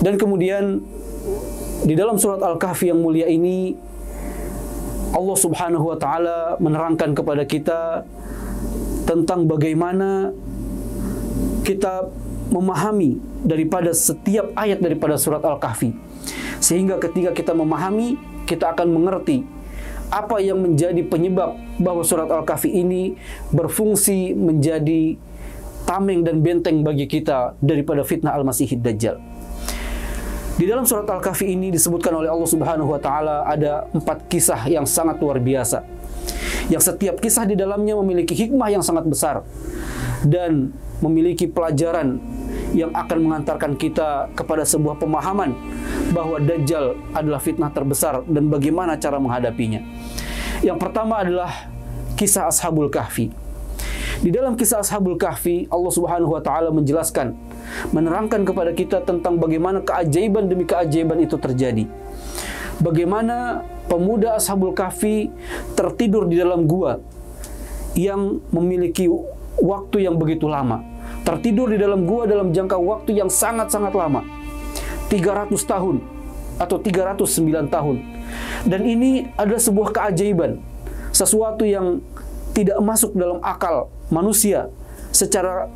Dan kemudian di dalam surat Al-Kahfi yang mulia ini Allah Subhanahu wa taala menerangkan kepada kita tentang bagaimana kita memahami daripada setiap ayat daripada surat Al-Kahfi, sehingga ketika kita memahami, kita akan mengerti apa yang menjadi penyebab bahwa surat Al-Kahfi ini berfungsi menjadi tameng dan benteng bagi kita daripada fitnah Al-Masihid Dajjal. Di dalam surat Al-Kahfi ini disebutkan oleh Allah Subhanahu wa taala ada 4 kisah yang sangat luar biasa, yang setiap kisah di dalamnya memiliki hikmah yang sangat besar dan memiliki pelajaran yang akan mengantarkan kita kepada sebuah pemahaman bahwa Dajjal adalah fitnah terbesar dan bagaimana cara menghadapinya. Yang pertama adalah kisah Ashabul Kahfi. Di dalam kisah Ashabul Kahfi, Allah Subhanahu wa taala menjelaskan, menerangkan kepada kita tentang bagaimana keajaiban demi keajaiban itu terjadi. Bagaimana pemuda Ashabul Kahfi tertidur di dalam gua yang memiliki waktu yang begitu lama. Tertidur di dalam gua dalam jangka waktu yang sangat-sangat lama. 300 tahun atau 309 tahun. Dan ini adalah sebuah keajaiban. Sesuatu yang tidak masuk dalam akal manusia secara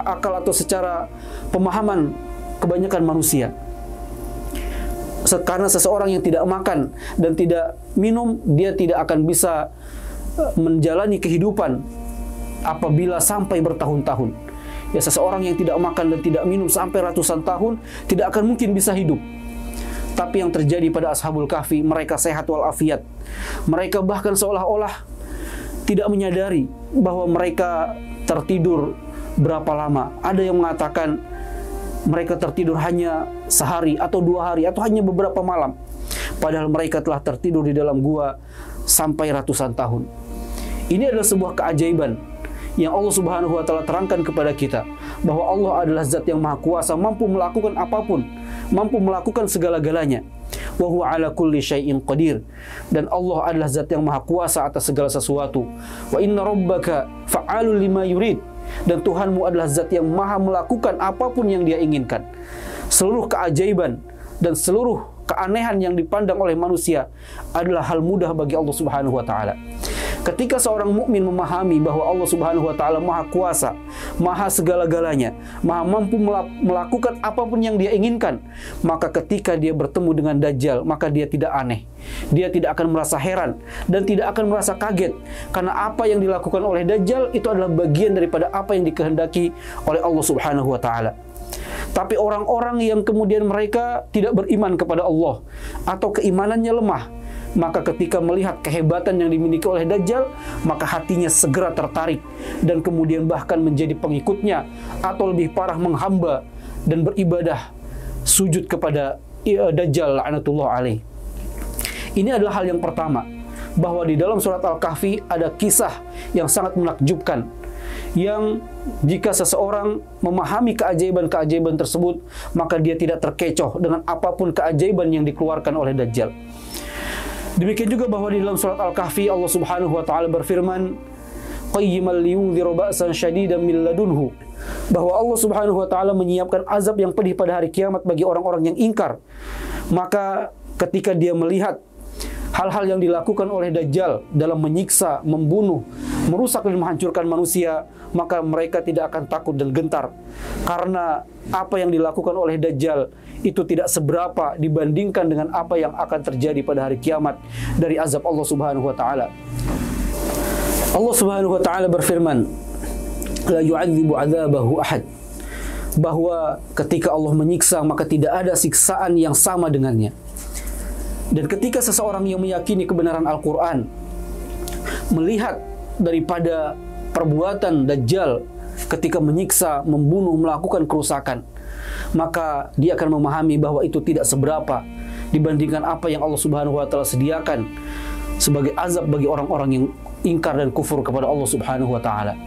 akal atau secara pemahaman kebanyakan manusia. Karena seseorang yang tidak makan dan tidak minum, dia tidak akan bisa menjalani kehidupan apabila sampai bertahun-tahun. Ya, seseorang yang tidak makan dan tidak minum sampai ratusan tahun tidak akan mungkin bisa hidup. Tapi yang terjadi pada Ashabul Kahfi, mereka sehat walafiat. Mereka bahkan seolah-olah tidak menyadari bahwa mereka tertidur berapa lama. Ada yang mengatakan mereka tertidur hanya sehari atau 2 hari atau hanya beberapa malam. Padahal mereka telah tertidur di dalam gua sampai ratusan tahun. Ini adalah sebuah keajaiban yang Allah Subhanahu wa taala terangkan kepada kita bahwa Allah adalah zat yang maha kuasa, mampu melakukan apapun, mampu melakukan segala-galanya. Wa huwa ala kulli syai'in qadir. Dan Allah adalah zat yang maha kuasa atas segala sesuatu. Wa inna rabbaka fa'alul lima yurid. Dan Tuhanmu adalah zat yang maha melakukan apapun yang Dia inginkan. Seluruh keajaiban dan seluruh keanehan yang dipandang oleh manusia adalah hal mudah bagi Allah Subhanahu wa taala. Ketika seorang mukmin memahami bahwa Allah Subhanahu wa taala maha kuasa, maha segala-galanya, maha mampu melakukan apapun yang Dia inginkan, maka ketika dia bertemu dengan Dajjal, maka dia tidak aneh. Dia tidak akan merasa heran dan tidak akan merasa kaget, karena apa yang dilakukan oleh Dajjal itu adalah bagian daripada apa yang dikehendaki oleh Allah Subhanahu wa taala. Tapi orang-orang yang kemudian mereka tidak beriman kepada Allah atau keimanannya lemah, maka ketika melihat kehebatan yang dimiliki oleh Dajjal, maka hatinya segera tertarik dan kemudian bahkan menjadi pengikutnya, atau lebih parah menghamba dan beribadah sujud kepada Dajjal la'natullah alaih. Ini adalah hal yang pertama, bahwa di dalam surat Al-Kahfi ada kisah yang sangat menakjubkan, yang jika seseorang memahami keajaiban-keajaiban tersebut, maka dia tidak terkecoh dengan apapun keajaiban yang dikeluarkan oleh Dajjal. Demikian juga bahwa di dalam surat Al-Kahfi Allah Subhanahu wa taala berfirman, qayyiman liyunzira ba'san syadidan min ladunhu, bahwa Allah Subhanahu wa taala menyiapkan azab yang pedih pada hari kiamat bagi orang-orang yang ingkar. Maka ketika dia melihat hal-hal yang dilakukan oleh Dajjal dalam menyiksa, membunuh, merusak dan menghancurkan manusia, maka mereka tidak akan takut dan gentar. Karena apa yang dilakukan oleh Dajjal itu tidak seberapa dibandingkan dengan apa yang akan terjadi pada hari kiamat dari azab Allah Subhanahu wa taala. Allah Subhanahu wa taala berfirman, la yu'adzibu 'adzabahu ahad, bahwa ketika Allah menyiksa maka tidak ada siksaan yang sama dengannya. Dan ketika seseorang yang meyakini kebenaran Al-Quran melihat daripada perbuatan Dajjal ketika menyiksa, membunuh, melakukan kerusakan, maka dia akan memahami bahwa itu tidak seberapa dibandingkan apa yang Allah Subhanahu wa taala sediakan sebagai azab bagi orang-orang yang ingkar dan kufur kepada Allah Subhanahu wa taala.